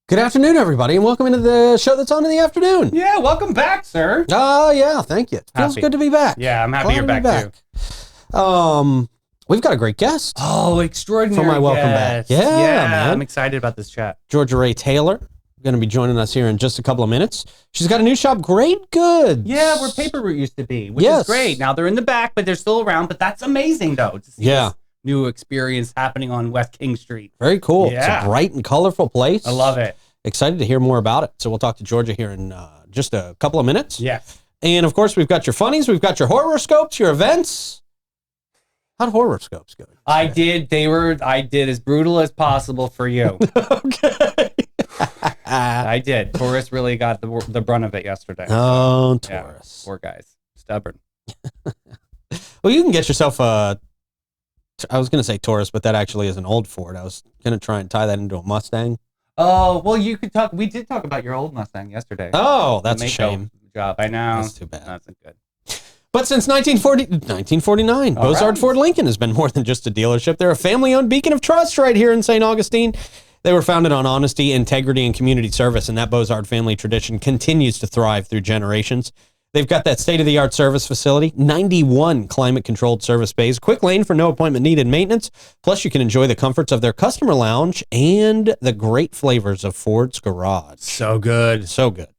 Good afternoon, everybody, and welcome into the show that's on in the afternoon. Yeah, welcome back, sir. Yeah, thank you. Feels good to be back. Yeah, I'm happy you're back too. We've got a great guest. Oh, extraordinary for my welcome back. Yeah, man. I'm excited about this chat. Georgia Rae Taylor, going to be joining us here in just a couple of minutes. She's got a new shop, Graet Goods. Yeah, where Paper Route used to be, which is great. Now they're in the back, but they're still around. But that's amazing, though, to see this new experience happening on West King Street. Very cool. Yeah. It's a bright and colorful place. I love it. Excited to hear more about it. So we'll talk to Georgia here in just a couple of minutes. Yes. And of course, we've got your funnies, we've got your horoscopes, your events. How'd horoscopes go? I did as brutal as possible for you. Okay. I did. Taurus really got the brunt of it yesterday. Oh, Taurus. Yeah, poor guys. Stubborn. Well, you can get yourself I was going to say Taurus, but that actually is an old Ford. I was going to try and tie that into a Mustang. Oh, well, you could talk. We did talk about your old Mustang yesterday. Oh, that's a shame. Job. I know. That's too bad. That's good. But since 1949, Bozard Ford Lincoln has been more than just a dealership. They're a family-owned beacon of trust right here in St. Augustine. They were founded on honesty, integrity, and community service, and that Bozard family tradition continues to thrive through generations. They've got that state-of-the-art service facility, 91 climate-controlled service bays, quick lane for no appointment needed maintenance, plus you can enjoy the comforts of their customer lounge and the great flavors of Ford's Garage. So good. So good.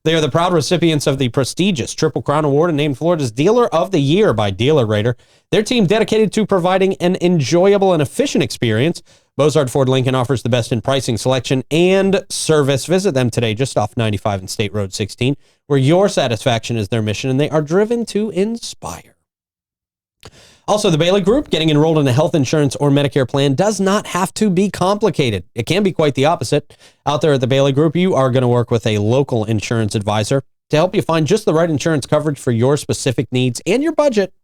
They are the proud recipients of the prestigious Triple Crown Award and named Florida's Dealer of the Year by Dealer Rater. Their team dedicated to providing an enjoyable and efficient experience. Bozard Ford Lincoln offers the best in pricing, selection, and service. Visit them today just off 95 and State Road 16, where your satisfaction is their mission, and they are driven to inspire. Also, the Bailey Group, getting enrolled in a health insurance or Medicare plan does not have to be complicated. It can be quite the opposite. Out there at the Bailey Group, you are going to work with a local insurance advisor to help you find just the right insurance coverage for your specific needs and your budget.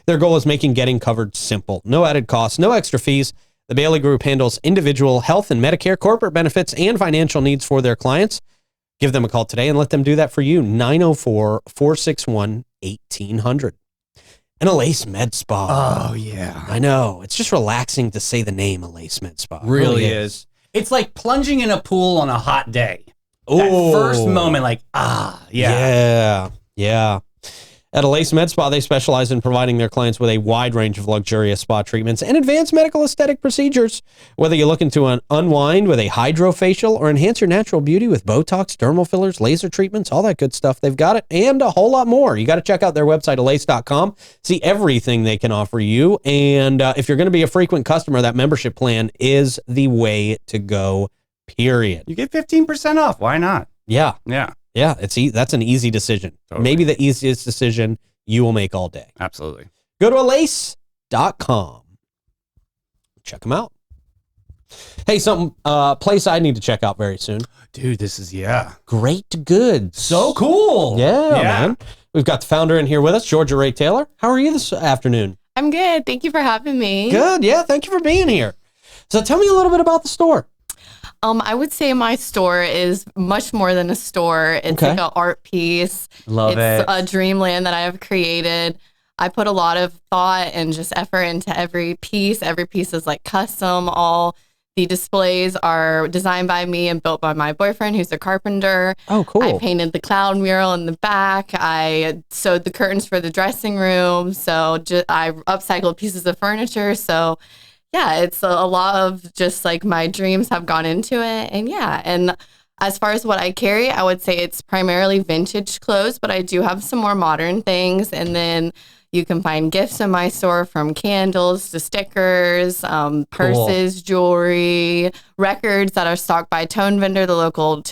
Their goal is making getting covered simple. No added costs, no extra fees. The Bailey Group handles individual health and Medicare, corporate benefits, and financial needs for their clients. Give them a call today and let them do that for you. 904-461-1800. And Alace Med Spa. Oh, yeah. I know. It's just relaxing to say the name Alace Med Spa. It really is. It's like plunging in a pool on a hot day. Oh. That first moment, like, yeah. Yeah. At Alace Med Spa, they specialize in providing their clients with a wide range of luxurious spa treatments and advanced medical aesthetic procedures. Whether you're looking to unwind with a hydrofacial or enhance your natural beauty with Botox, dermal fillers, laser treatments, all that good stuff, they've got it, and a whole lot more. You got to check out their website, alace.com, see everything they can offer you. And if you're going to be a frequent customer, that membership plan is the way to go, period. You get 15% off. Why not? Yeah. Yeah. Yeah, that's an easy decision. Totally. Maybe the easiest decision you will make all day. Absolutely. Go to alace.com. Check them out. Hey, place I need to check out very soon. Dude, this is, Graet Goods. So cool. Yeah, man. We've got the founder in here with us, Georgia Rae Taylor. How are you this afternoon? I'm good. Thank you for having me. Good. Yeah, thank you for being here. So tell me a little bit about the store. I would say my store is much more than a store. It's like an art piece. Love it. It's a dreamland that I have created. I put a lot of thought and just effort into every piece. Every piece is like custom. All the displays are designed by me and built by my boyfriend, who's a carpenter. Oh, cool. I painted the cloud mural in the back. I sewed the curtains for the dressing room. So I upcycled pieces of furniture. So yeah, it's a lot of just like my dreams have gone into it. And as far as what I carry, I would say it's primarily vintage clothes, but I do have some more modern things. And then you can find gifts in my store, from candles to stickers, purses, jewelry, records that are stocked by Tone Vendor, the local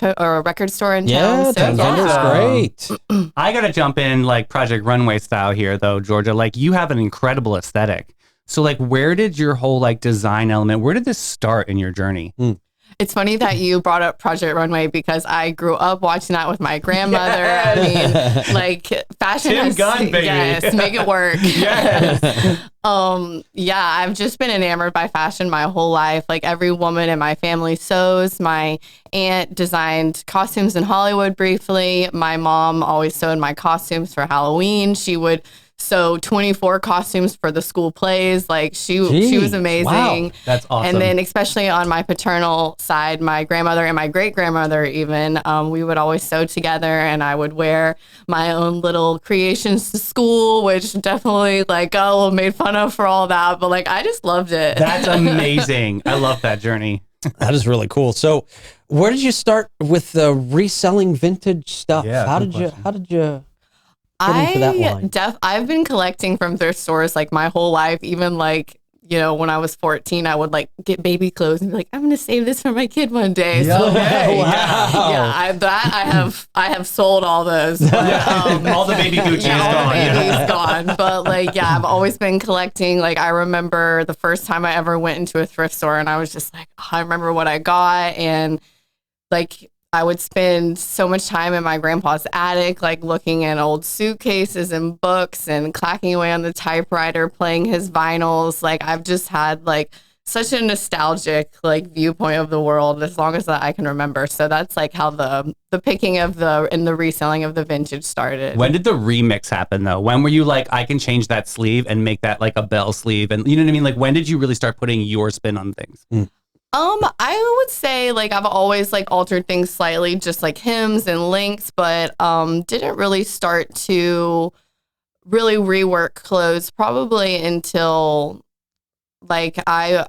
record store in town. Yeah, Tone Vendor's great. I got to jump in like Project Runway style here, though, Georgia. Like, you have an incredible aesthetic. So, like, where did your whole, like, design element, where did this start in your journey? It's funny that you brought up Project Runway because I grew up watching that with my grandmother. Yes. I mean, like, fashion Tim Gunn, baby. Yes, make it work. Yes. Yeah, I've just been enamored by fashion my whole life. Like, every woman in my family sews. My aunt designed costumes in Hollywood briefly. My mom always sewed my costumes for Halloween. She would So 24 costumes for the school plays. Like she was Jeez, amazing. wow. That's awesome. And then especially on my paternal side, my grandmother and my great grandmother even, we would always sew together, and I would wear my own little creations to school, which definitely like made fun of for all that. But like I just loved it. That's amazing. I love that journey. That is really cool. So where did you start with the reselling vintage stuff? Yeah, how good did you get into that line? I've been collecting from thrift stores like my whole life. Even like, when I was 14, I would like get baby clothes and be like, I'm going to save this for my kid one day. Yeah, So okay. yeah, I have sold all those. But, All the baby Gucci is all gone. the baby's gone. But like, yeah, I've always been collecting. Like I remember the first time I ever went into a thrift store and I was just like, I remember what I got. And like, I would spend so much time in my grandpa's attic, like looking at old suitcases and books and clacking away on the typewriter, playing his vinyls. Like I've just had like such a nostalgic like viewpoint of the world as long as I can remember. So that's like how the picking of and the reselling of the vintage started. When did the remix happen though? When were you like, I can change that sleeve and make that like a bell sleeve? And you know what I mean? Like when did you really start putting your spin on things? I would say like I've always like altered things slightly, just like hymns and links, but didn't really start to really rework clothes probably until like I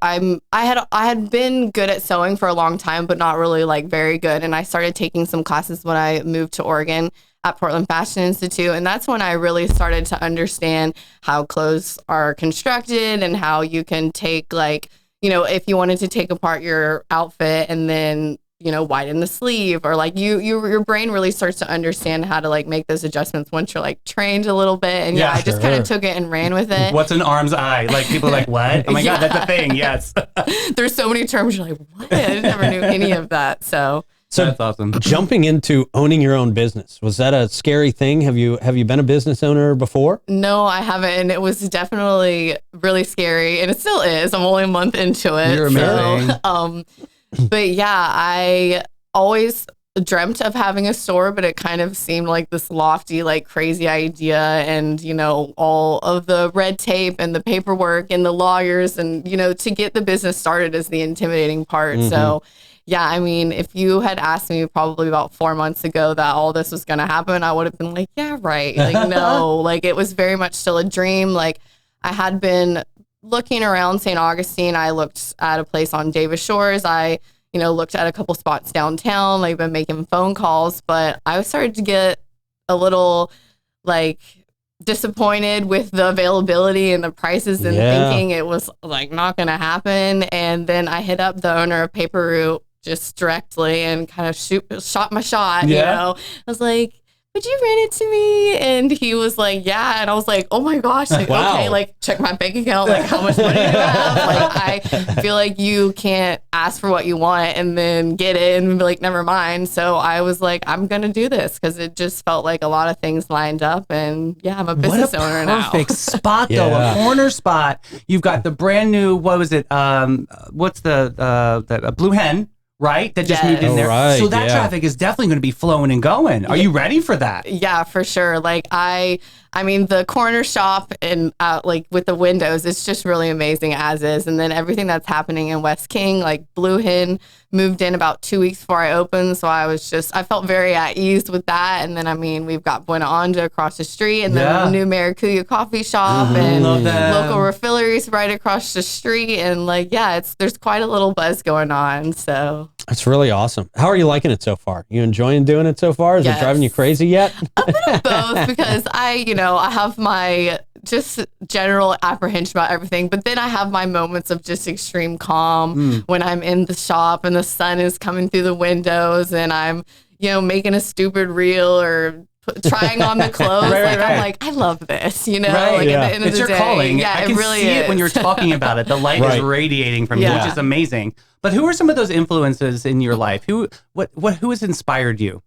had been good at sewing for a long time, but not really like very good. And I started taking some classes when I moved to Oregon at Portland Fashion Institute. And that's when I really started to understand how clothes are constructed and how you can take like, if you wanted to take apart your outfit and then, widen the sleeve or like your brain really starts to understand how to like make those adjustments once you're like trained a little bit. And I just kind of took it and ran with it. What's an arm's eye? Like people are like, what? Oh my God, that's a thing. Yes. There's so many terms you're like, what? I never knew any of that. So that's awesome. Jumping into owning your own business, was that a scary thing? Have you been a business owner before? No, I haven't. And it was definitely really scary. And it still is. I'm only a month into it. You're amazing. So, but yeah, I always dreamt of having a store, but it kind of seemed like this lofty, like crazy idea. And, all of the red tape and the paperwork and the lawyers and, to get the business started is the intimidating part. Mm-hmm. So yeah, I mean, if you had asked me probably about 4 months ago that all this was going to happen, I would have been like, yeah, right. Like, no, like it was very much still a dream. Like I had been looking around St. Augustine. I looked at a place on Davis Shores. I, looked at a couple spots downtown. Like been making phone calls, but I started to get a little like disappointed with the availability and the prices and thinking it was like not going to happen. And then I hit up the owner of Paper Route just directly and kind of shot my shot. I was like, would you rent it to me? And he was like, yeah. And I was like, oh my gosh, like, wow. Okay, like check my bank account, like how much money do I have? Like I feel like you can't ask for what you want and then get it and be like, never mind. So I was like, I'm gonna do this because it just felt like a lot of things lined up. And yeah, I'm a business owner now. Perfect spot though, a corner spot. You've got the brand new, what was it? What's the Blue Hen? Right? That just moved in there. Right, so that traffic is definitely going to be flowing and going. Are you ready for that? Yeah, for sure. Like I mean, the corner shop and like with the windows, it's just really amazing as is. And then everything that's happening in West King, like Blue Hen moved in about 2 weeks before I opened. So I felt very at ease with that. And then, I mean, we've got Buena Anja across the street and then the new Maracuya coffee shop and local refilleries right across the street. And like, yeah, there's quite a little buzz going on. So that's really awesome. How are you liking it so far? You enjoying doing it so far? Is it driving you crazy yet? A bit of both because I have my just general apprehension about everything, but then I have my moments of just extreme calm when I'm in the shop and the sun is coming through the windows and I'm, making a stupid reel or trying on the clothes. I'm like, I love this, at the end of it's the your day. calling. Yeah, I can see it when you're talking about it. The light is radiating from you, which is amazing. But who are some of those influences in your life? Who has inspired you?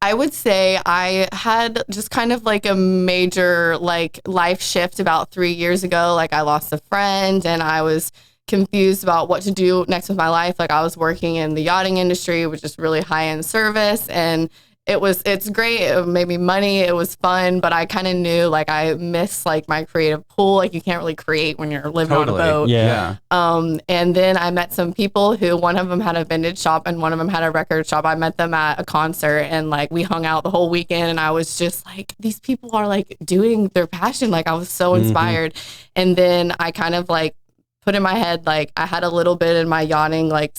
I would say I had just kind of like a major like life shift about 3 years ago. Like I lost a friend and I was confused about what to do next with my life. Like I was working in the yachting industry, which is really high-end service. And It's great. It made me money. It was fun, but I kind of knew like I miss like my creative pool. Like you can't really create when you're living on a boat. Yeah. And then I met some people who one of them had a vintage shop and one of them had a record shop. I met them at a concert and like we hung out the whole weekend and I was just like, these people are like doing their passion. Like I was so inspired. And then I kind of like put in my head, like I had a little bit in my yachting like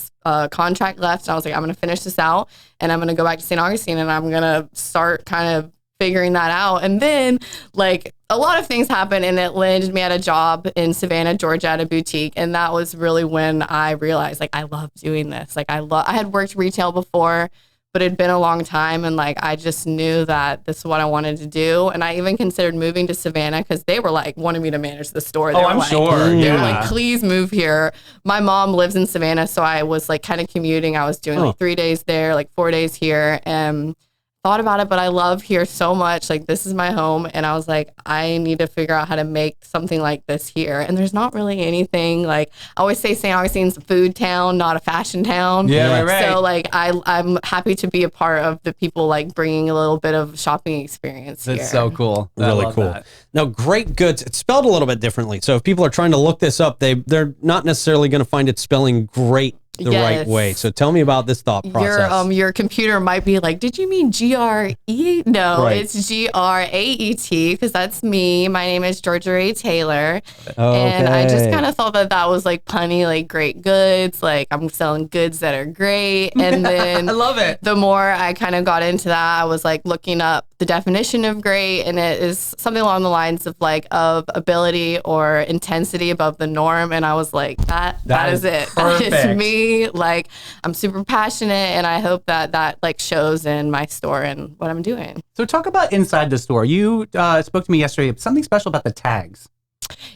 contract left. And I was like, I'm going to finish this out and I'm going to go back to St. Augustine and I'm going to start kind of figuring that out. And then like a lot of things happened and it landed me at a job in Savannah, Georgia at a boutique. And that was really when I realized like, I love doing this. Like I had worked retail before, but it'd been a long time. And like, I just knew that this is what I wanted to do. And I even considered moving to Savannah because they were like, wanting me to manage the store. They were I'm like, sure. They were Yeah. like, please move here. My mom lives in Savannah. So I was like kind of commuting. I was doing like 3 days there, like 4 days here. And thought about it, but I love here so much. Like this is my home. And I was like, I need to figure out how to make something like this here. And there's not really anything like, I always say St. Augustine's a food town, not a fashion town. Yeah, right. So like, I'm happy to be a part of the people like bringing a little bit of shopping experience here. That's so cool. I Really love cool. that. Now, Graet Goods, it's spelled a little bit differently. So if people are trying to look this up, they're not necessarily going to find it spelling great the right Yes. way. So tell me about this thought process. Your computer might be like, did you mean GRE? No, Right. it's GRAET because that's me. My name is Georgia Rae Taylor. Oh, And I just okay. kind of thought that was like punny, like Graet Goods. Like I'm selling goods that are great. And then I love it. the more I kind of got into that, I was like looking up the definition of great, and it is something along the lines of like of ability or intensity above the norm. And I was like, that is it. That is perfect. me. Like I'm super passionate, and I hope that like shows in my store and what I'm doing. So talk about inside the store. You spoke to me yesterday. Something special about the tags.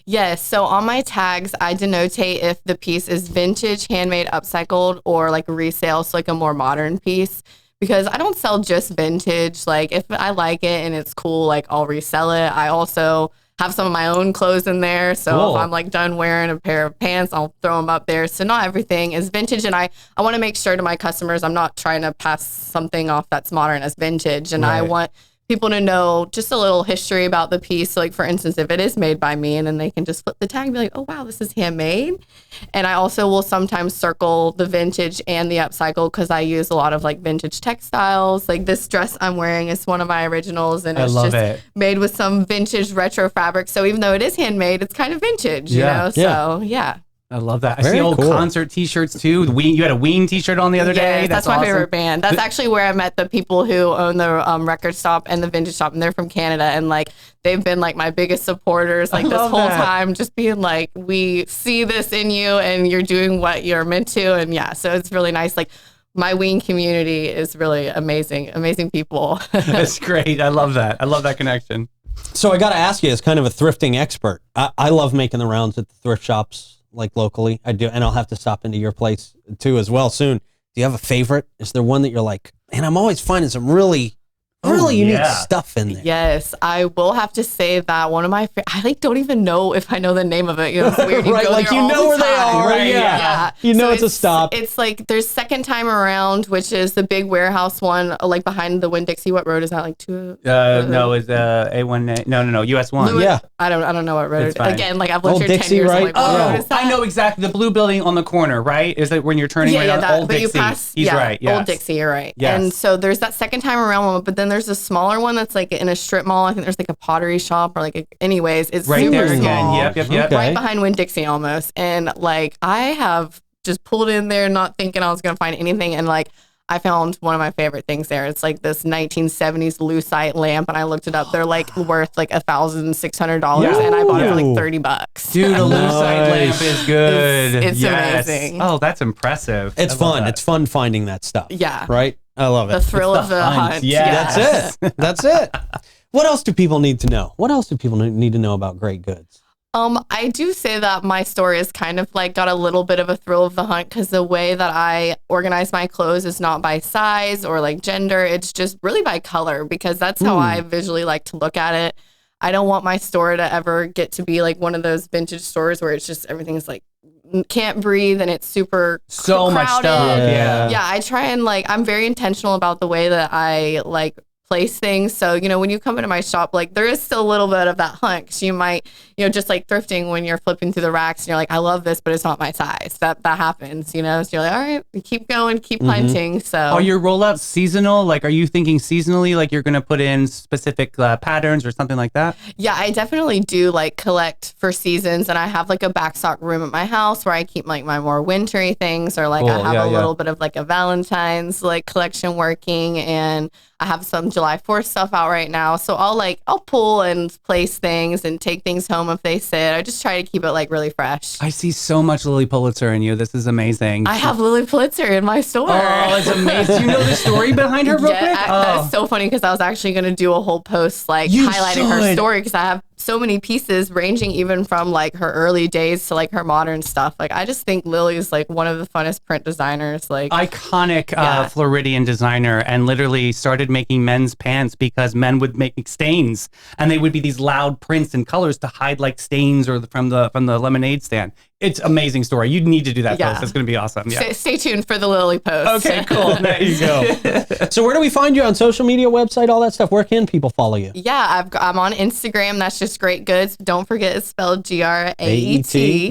Yes. So on my tags, I denotate if the piece is vintage, handmade, upcycled, or like resale, so like a more modern piece. Because I don't sell just vintage. Like if I like it and it's cool, like I'll resell it. I also have some of my own clothes in there. So Cool. if I'm like done wearing a pair of pants, I'll throw them up there. So not everything is vintage. And I want to make sure to my customers, I'm not trying to pass something off that's modern as vintage. And I Right. want people to know just a little history about the piece. So like for instance, if it is made by me, and then they can just flip the tag and be like, oh wow, this is handmade. And I also will sometimes circle the vintage and the upcycle because I use a lot of like vintage textiles. Like this dress I'm wearing is one of my originals, and I it's love just it. made with some vintage retro fabric. So even though it is handmade, it's kind of vintage, you Yeah. know? So yeah. I love that. I Very see old cool. concert T-shirts too. You had a Ween T-shirt on the other day. Yes, that's my awesome. favorite band. That's actually where I met the people who own the record shop and the vintage shop, and they're from Canada. And like they've been like my biggest supporters like I this love whole that. time, just being like, we see this in you, and you're doing what you're meant to. And yeah, so it's really nice. Like my Ween community is really amazing people. That's great. I love that. I love that connection. So I got to ask you, as kind of a thrifting expert, I love making the rounds at the thrift shops, like locally. I do, and I'll have to stop into your place too as well soon. Do you have a favorite? Is there one that you're like, man, I'm always finding some really unique yeah. stuff in there? Yes, I will have to say that one of my I like don't even know if I know the name of it. You know, it's weird. You Right, go like there you all know the where they time. are, Right, yeah. You know it's a stop. It's like there's second time around, which is the big warehouse one, like behind the Winn-Dixie. What road is that? Like two? No, it's A1. No, US1. Louis- Yeah. I don't know what road. It's fine. Again, like I've lived Old here 10 Dixie, years. right? I'm like, what Yeah. road is that? I know exactly. The blue building on the corner, right? Is that when you're turning Yeah, right yeah, on that, Old but Dixie? you pass. He's yeah, right. Yes. Old Dixie, you're right. Yes. And so there's that second time around one, but then there's a smaller one that's like in a strip mall. I think there's like a pottery shop or like, anyways, it's Right super there again. small. Yep. Okay. Right behind Winn-Dixie almost. And like I have just pulled in there not thinking I was going to find anything. And like I found one of my favorite things there. It's like this 1970s lucite lamp. And I looked it up. They're like worth like $1,600. Yeah. And I bought it for Ooh. like $30. Dude, a lucite lamp Nice. is good. It's Yes. amazing. Oh, that's impressive. It's I love fun. that. It's fun finding that stuff. Yeah. Right? I love The it. thrill It's of the the hunt. hunt. Yeah. That's it. That's it. What else do people need to know? What else do people need to know about Graet Goods? I do say that my store is kind of like got a little bit of a thrill of the hunt because the way that I organize my clothes is not by size or like gender. It's just really by color because that's how I visually like to look at it. I don't want my store to ever get to be like one of those vintage stores where it's just everything's like can't breathe and it's super So much crowded. stuff. Yeah. Yeah, I try and like, I'm very intentional about the way that I like place things. So, you know, when you come into my shop, like there is still a little bit of that hunt, because you might, you know, just like thrifting when you're flipping through the racks and you're like, I love this, but it's not my size. That happens, you know? So you're like, all right, keep going, keep hunting. So Are your rollouts seasonal? Like, are you thinking seasonally, like you're going to put in specific patterns or something like that? yeah, I definitely do like collect for seasons, and I have like a backstock room at my house where I keep like my more wintry things, or like I Cool. have Yeah, a yeah. little bit of like a Valentine's like collection working, and I have some July 4th stuff out right now. So I'll pull and place things and take things home if they sit. I just try to keep it like really fresh. I see so much Lily Pulitzer in you. This is amazing. I have Lily Pulitzer in my store. Oh, it's amazing. Do you know the story behind her real quick? That's so funny, because I was actually going to do a whole post like You highlighting her should. story, because I have so many pieces ranging even from like her early days to like her modern stuff. Like I just think Lily's like one of the funnest print designers. Like Iconic Yeah. Floridian designer, and literally started making men's pants because men would make stains, and they would be these loud prints and colors to hide like stains or from the lemonade stand. It's amazing story. You need to do that Yeah. post. It's going to be awesome. Yeah. stay tuned for the Lily post. Okay, cool. There you go. So where do we find you on social media, website, all that stuff? Where can people follow you? Yeah, I'm on Instagram. That's just Graet Goods. Don't forget it's spelled Graet.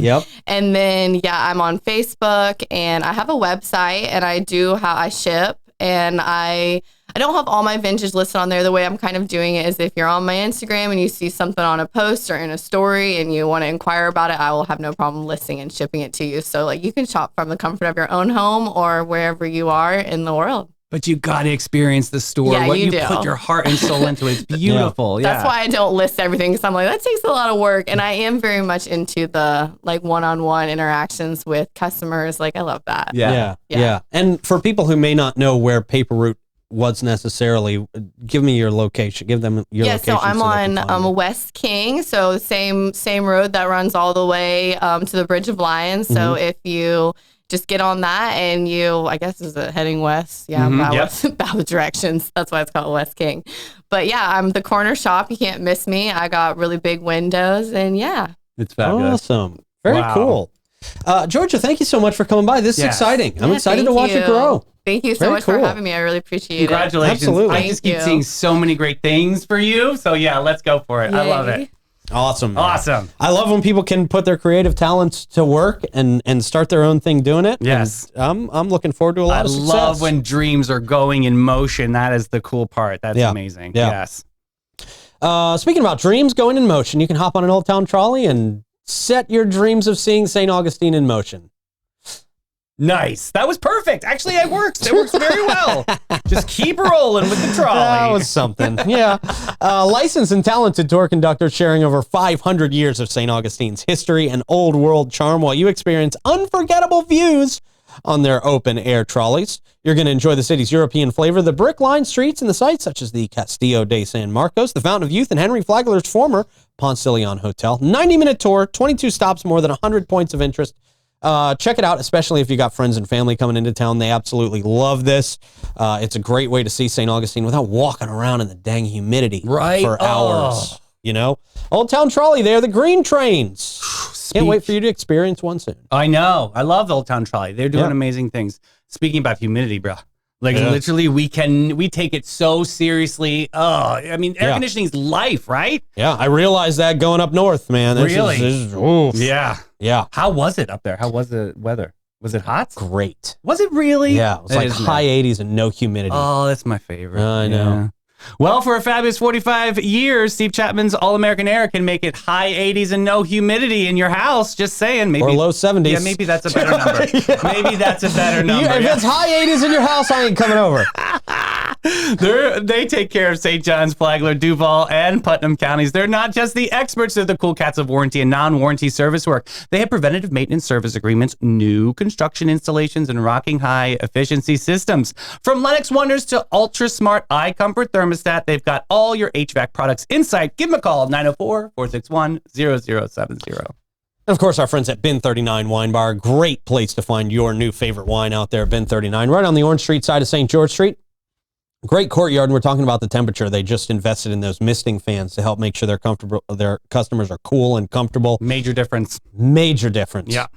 Yep. And then I'm on Facebook, and I have a website, and I ship, and I don't have all my vintage listed on there. The way I'm kind of doing it is, if you're on my Instagram and you see something on a post or in a story and you want to inquire about it, I will have no problem listing and shipping it to you. So like you can shop from the comfort of your own home or wherever you are in the world. But you got to experience the store. Yeah, what you you do. put your heart and soul into. It's beautiful. Yeah. That's why I don't list everything, because I'm like, that takes a lot of work. And I am very much into the like one-on-one interactions with customers. Like I love that. Yeah. Yeah. And for people who may not know where Paper Route was necessarily, give me your location. Give them your location. So I'm they can on find you. West King, so same road that runs all the way to the Bridge of Lions. So if you just get on that and I guess is it heading west? Yeah, bad with directions. That's why it's called West King. But yeah, I'm the corner shop. You can't miss me. I got really big windows, and yeah. It's fabulous. Awesome. Very Wow. cool. Georgia, thank you so much for coming by. This is Yes. exciting. I'm Yeah, excited to thank watch it you. grow. Thank you so Very much for cool. having me. I really appreciate Congratulations. Absolutely. I just Thank keep you. seeing so many great things for you. So yeah, let's go for it. it. I love it. Yay. Awesome. man. Awesome. I love when people can put their creative talents to work and start their own thing doing it. Yes. And I'm looking forward to a lot I of success. love when dreams are going in motion. That is the cool part. That's Yeah. amazing. Yeah. Yes. Speaking about dreams going in motion, you can hop on an Old Town trolley and set your dreams of seeing St. Augustine in motion. Nice. That was perfect. Actually, it works. It works very well. Just keep rolling with the trolley. That was something. Yeah. Licensed and talented tour conductors sharing over 500 years of St. Augustine's history and old world charm while you experience unforgettable views on their open air trolleys. You're going to enjoy the city's European flavor, the brick-lined streets and the sights such as the Castillo de San Marcos, the Fountain of Youth, and Henry Flagler's former Ponce de Leon Hotel. 90-minute tour, 22 stops, more than 100 points of interest. Check it out, especially if you got friends and family coming into town. They absolutely love this. It's a great way to see St. Augustine without walking around in the dang humidity Right. for hours. Oh. You know, Old Town Trolley, they're the green trains. Can't wait for you to experience one soon. I know. I love the Old Town Trolley. They're doing Yeah. amazing things. Speaking about humidity, bro. Like Yeah. literally, we take it so seriously. Oh, I mean, air Yeah. conditioning is life, right? Yeah, I realized that going up north, man. Really? Oof. Yeah. Yeah, How was it up there? How was the weather? Was it hot? great. Was it really? Yeah, it was That like is high 80s and no humidity. Oh, that's my favorite. I know. Yeah. Well, for a fabulous 45 years, Steve Chapman's All-American Air can make it high 80s and no humidity in your house. Just saying. Maybe, or low 70s. Yeah, maybe that's a better number. Maybe that's a better number. If yeah. it's high 80s in your house, I ain't coming over. They take care of St. John's, Flagler, Duval, and Putnam counties. They're not just the experts, they're the cool cats of warranty and non-warranty service work. They have preventative maintenance service agreements, new construction installations, and rocking high efficiency systems. From Lennox Wonders to ultra smart eye comfort thermostat, they've got all your HVAC products in sight. Give them a call, 904-461-0070. And of course, our friends at Bin 39 Wine Bar, great place to find your new favorite wine out there, Bin 39, right on the Orange Street side of St. George Street. Great courtyard, and we're talking about the temperature. They just invested in those misting fans to help make sure their customers are cool and comfortable. Major difference. Major difference. Yeah.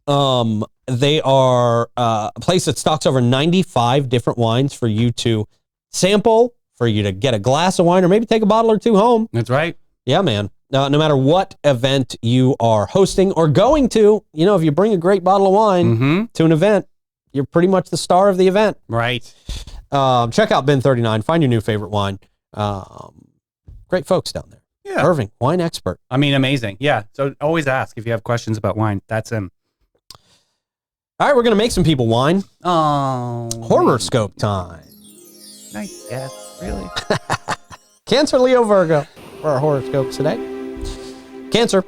They are a place that stocks over 95 different wines for you to sample, for you to get a glass of wine, or maybe take a bottle or two home. That's right. Yeah, man. No matter what event you are hosting or going to, if you bring a great bottle of wine to an event, you're pretty much the star of the event. Right. Check out Bin 39. Find your new favorite wine. Great folks down there. Yeah. Irving, wine expert. I mean, amazing. Yeah. So always ask if you have questions about wine. That's him. All right, we're going to make some people wine. Oh. Horoscope time. Nice guess. Really? Cancer, Leo, Virgo for our horoscopes today. Cancer,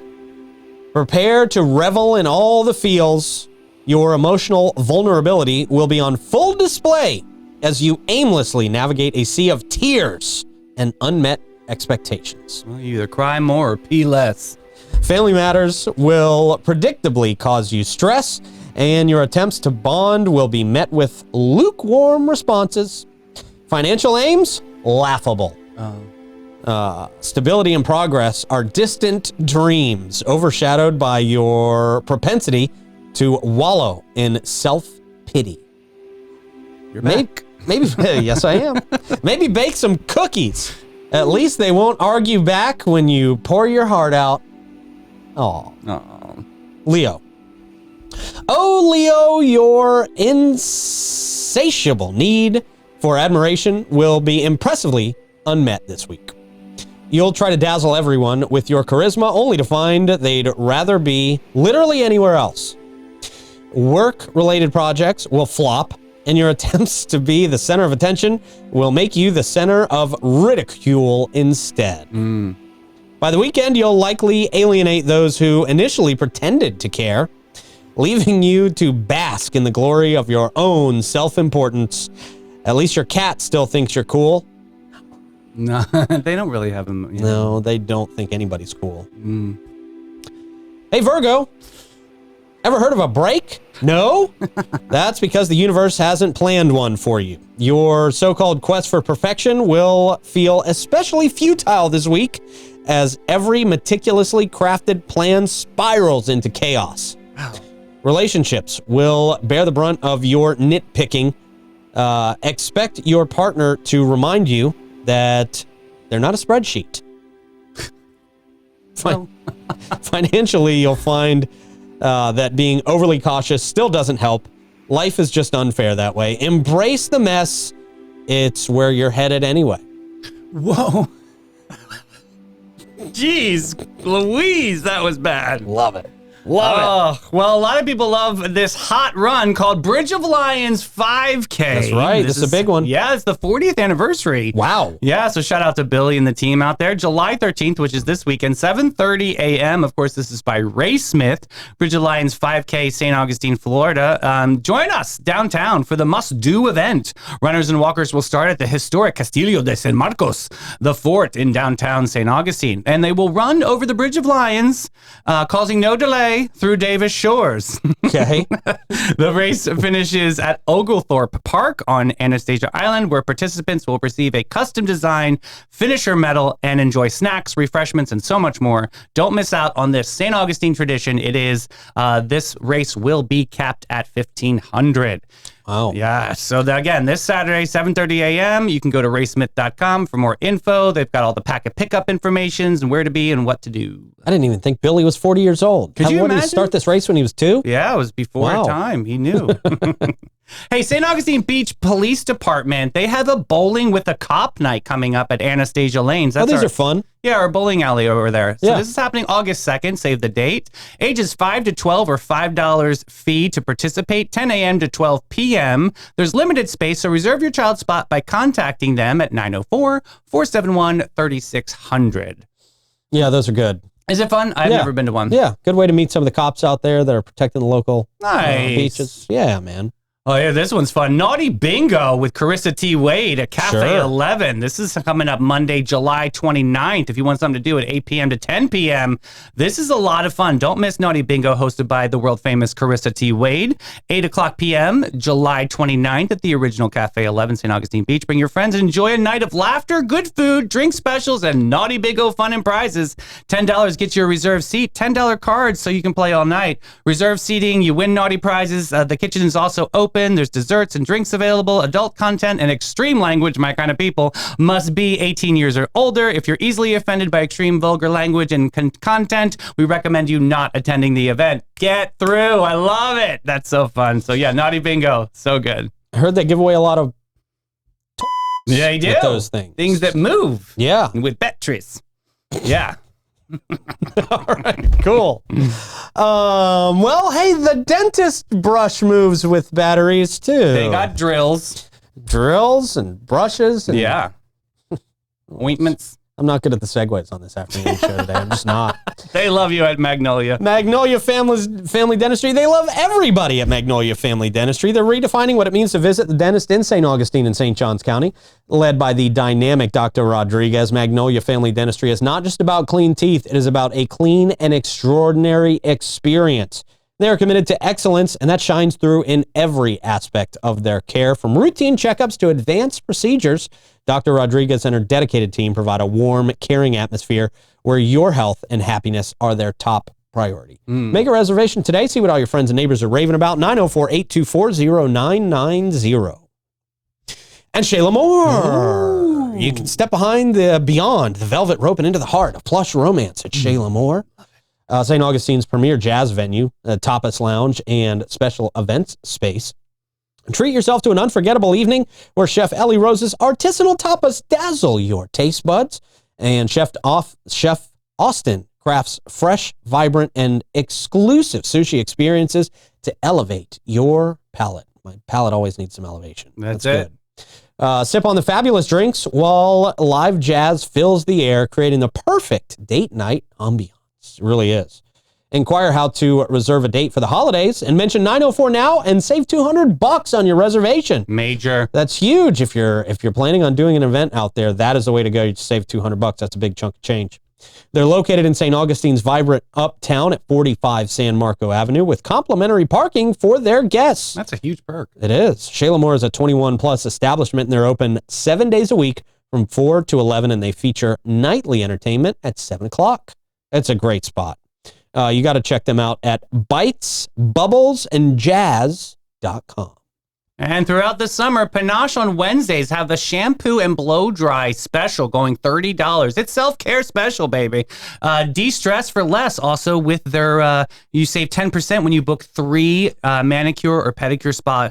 prepare to revel in all the feels. Your emotional vulnerability will be on full display as you aimlessly navigate a sea of tears and unmet expectations. Well, you either cry more or pee less. Family matters will predictably cause you stress, and your attempts to bond will be met with lukewarm responses. Financial aims, laughable. Stability and progress are distant dreams, overshadowed by your propensity to wallow in self-pity. You're back. Maybe, yes, I am. Maybe bake some cookies. At least they won't argue back when you pour your heart out. Oh, Leo. Oh, Leo, your insatiable need for admiration will be impressively unmet this week. You'll try to dazzle everyone with your charisma, only to find they'd rather be literally anywhere else. Work-related projects will flop, and your attempts to be the center of attention will make you the center of ridicule instead. By the weekend, you'll likely alienate those who initially pretended to care, leaving you to bask in the glory of your own self-importance. At least your cat still thinks you're cool. No, they don't really have them. No, they don't think anybody's cool. Hey, Virgo. Ever heard of a break? No? That's because the universe hasn't planned one for you. Your so-called quest for perfection will feel especially futile this week as every meticulously crafted plan spirals into chaos. Wow. Relationships will bear the brunt of your nitpicking. Expect your partner to remind you that they're not a spreadsheet. Financially, you'll find that being overly cautious still doesn't help. Life is just unfair that way. Embrace the mess. It's where you're headed anyway. Whoa. Jeez, Louise, that was bad. Love it. Love it. Well, a lot of people love this hot run called Bridge of Lions 5K. That's right. This is a big one. Yeah, it's the 40th anniversary. Wow. Yeah, so shout out to Billy and the team out there. July 13th, which is this weekend, 7:30 a.m. Of course, this is by Ray Smith. Bridge of Lions 5K, St. Augustine, Florida. Join us downtown for the must-do event. Runners and walkers will start at the historic Castillo de San Marcos, the fort in downtown St. Augustine. And they will run over the Bridge of Lions, causing no delay through Davis Shores. Okay. The race finishes at Oglethorpe Park on Anastasia Island, where participants will receive a custom-designed finisher medal and enjoy snacks, refreshments, and so much more. Don't miss out on this St. Augustine tradition. It is, this race will be capped at 1,500. Wow. Yeah. So again, this Saturday, 7:30 a.m., you can go to racesmith.com for more info. They've got all the packet pickup informations and where to be and what to do. I didn't even think Billy was 40 years old. Could you What, did he imagine? start this race when he was 2? Yeah, it was before Wow. time. He knew. Hey, St. Augustine Beach Police Department, they have a bowling with a cop night coming up at Anastasia Lanes. Oh, these are fun. Yeah, our bowling alley over there. So Yeah. this is happening August 2nd. Save the date. Ages 5 to 12 or $5 fee to participate, 10 a.m. to 12 p.m. There's limited space, so reserve your child's spot by contacting them at 904-471-3600. Yeah, those are good. Is it fun? I've Yeah. never been to one. Yeah, good way to meet some of the cops out there that are protecting the local Nice. beaches. Yeah, man. Oh, yeah, this one's fun. Naughty Bingo with Carissa T. Wade at Cafe Sure. 11. This is coming up Monday, July 29th. If you want something to do at 8 p.m. to 10 p.m., this is a lot of fun. Don't miss Naughty Bingo, hosted by the world-famous Carissa T. Wade. 8 o'clock p.m., July 29th at the original Cafe 11, St. Augustine Beach. Bring your friends and enjoy a night of laughter, good food, drink specials, and Naughty Bingo fun and prizes. $10 gets you a reserved seat, $10 cards so you can play all night. Reserved seating, you win naughty prizes. The kitchen is also open. There's desserts and drinks available. Adult content and extreme language, my kind of people, must be 18 years or older. If you're easily offended by extreme vulgar language and content, we recommend you not attending the event. Get through. I love it. That's so fun. So yeah, Naughty Bingo. So good. I heard they give away a lot of Yeah, you do. with those things. Things that move. Yeah. With Betris. Yeah. All right, cool. Well, hey, the dentist brush moves with batteries too. They got drills. Drills and brushes. And Yeah. Ointments. I'm not good at the segues on this afternoon show today. I'm just not. They love you at Magnolia. Magnolia Family Dentistry. They love everybody at Magnolia Family Dentistry. They're redefining what it means to visit the dentist in St. Augustine and St. Johns County. Led by the dynamic Dr. Rodriguez, Magnolia Family Dentistry is not just about clean teeth. It is about a clean and extraordinary experience. They are committed to excellence, and that shines through in every aspect of their care. From routine checkups to advanced procedures, Dr. Rodriguez and her dedicated team provide a warm, caring atmosphere where your health and happiness are their top priority. Make a reservation today. See what all your friends and neighbors are raving about. 904-824-0990. And Shayla Moore. You can step beyond the velvet rope and into the heart of plush romance at Shayla Moore. St. Augustine's premier jazz venue, tapas lounge, and special events space. Treat yourself to an unforgettable evening where Chef Ellie Rose's artisanal tapas dazzle your taste buds, and Chef Austin crafts fresh, vibrant, and exclusive sushi experiences to elevate your palate. My palate always needs some elevation. That's it. Good. Sip on the fabulous drinks while live jazz fills the air, creating the perfect date night ambiance. It really is. Inquire how to reserve a date for the holidays and mention 904 now and save $200 on your reservation. Major. That's huge. If you're planning on doing an event out there, that is the way to go. You save $200. That's a big chunk of change. They're located in St. Augustine's vibrant uptown at 45 San Marco Avenue with complimentary parking for their guests. That's a huge perk. It is. Shayla Moore is a 21 plus establishment, and they're open 7 days a week from 4 to 11, and they feature nightly entertainment at 7 o'clock. It's a great spot. You got to check them out at bitesbubblesandjazz.com. And throughout the summer, Panache on Wednesdays have the shampoo and blow dry special going $30. It's self-care special, baby. De-stress for less. Also with their, you save 10% when you book 3 manicure or pedicure spa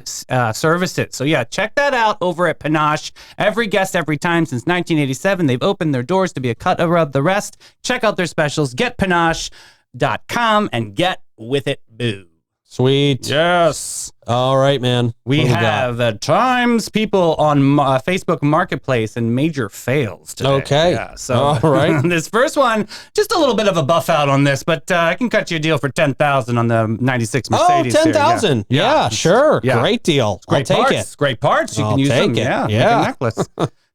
services. So yeah, check that out over at Panache. Every guest, every time since 1987, they've opened their doors to be a cut above the rest. Check out their specials. Get Panache.com and get with it, boo. Sweet. Yes. All right, man. We have the Times people on Facebook Marketplace and major fails today. Okay. Yeah, so all right. This first one, just a little bit of a buff out on this, but I can cut you a deal for $10,000 on the 96 Mercedes. Oh, $10,000. Yeah, sure. Yeah. Great deal. Great I'll parts. take it. Great parts. You I'll can use take them. it. Yeah. Yeah. Make a necklace.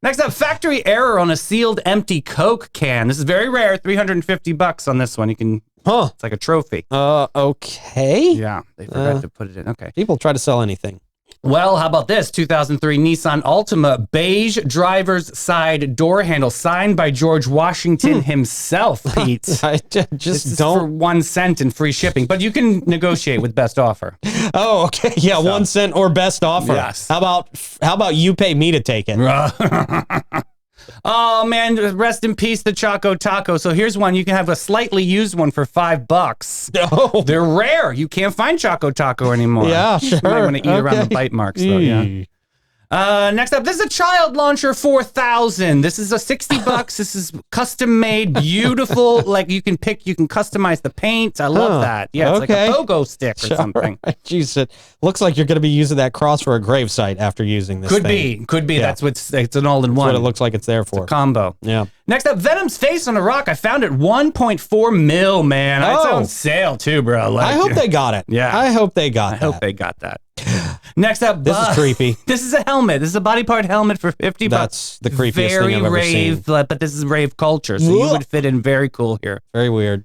Next up, factory error on a sealed empty Coke can. This is very rare. $350 on this one. You can. Huh. It's like a trophy. Okay. Yeah, they forgot to put it in. Okay. People try to sell anything. Well, how about this? 2003 Nissan Altima beige driver's side door handle signed by George Washington himself, Pete. I This just is for don't. 1 cent and free shipping, but you can negotiate with best offer. Oh, okay. Yeah, 1 cent or best offer. Yes. How about you pay me to take it? Oh man, rest in peace, the Choco Taco. So here's one. You can have a slightly used one for $5. Oh. They're rare. You can't find Choco Taco anymore. Yeah, You sure. might want to eat around the Okay. bite marks though. Yeah. Next up, this is a Child Launcher 4000. This is a $60. This is custom made, beautiful. Like you can customize the paint. I love that. Yeah, it's okay. like a pogo stick or something. Right. Jeez, it looks like you're going to be using that cross for a gravesite after using this Could thing. be. Yeah. That's it's an all-in-one. That's what it looks like it's there for. Combo. Yeah. Next up, Venom's Face on a Rock. I found it 1.4 mil, man. It's Oh. on sale too, bro. Like, I hope they got it. Yeah. I hope they got I that. hope they got that. Next up, This is creepy. This is a helmet. This is a body part helmet for $50. That's the creepiest very thing I've ever rave, seen. but this is rave culture, so you would fit in very cool here. Very weird.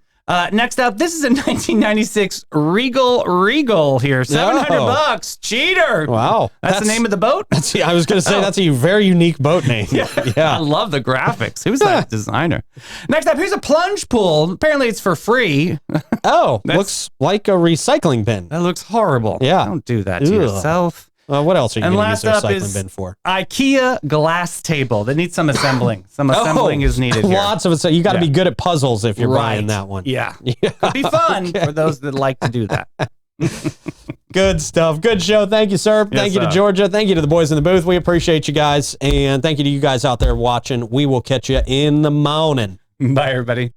Next up, this is a 1996 Regal here. $700. Cheater. Wow. That's the name of the boat? I was going to say that's a very unique boat name. I Yeah. love the graphics. Who's that designer? Next up, here's a plunge pool. Apparently it's for free. Oh, looks like a recycling bin. That looks horrible. Yeah. Don't do that to Ugh. yourself. What else are you And going to use last a up recycling is bin for? IKEA glass table. That needs some assembling. Some assembling is needed here. Lots of it. So you got to be good at puzzles if you're Right. buying that one. Yeah. Could be fun for those that like to do that. Good stuff. Good show. Thank you, sir. Thank you to sir. Georgia. Thank you to the boys in the booth. We appreciate you guys. And thank you to you guys out there watching. We will catch you in the morning. Bye, everybody.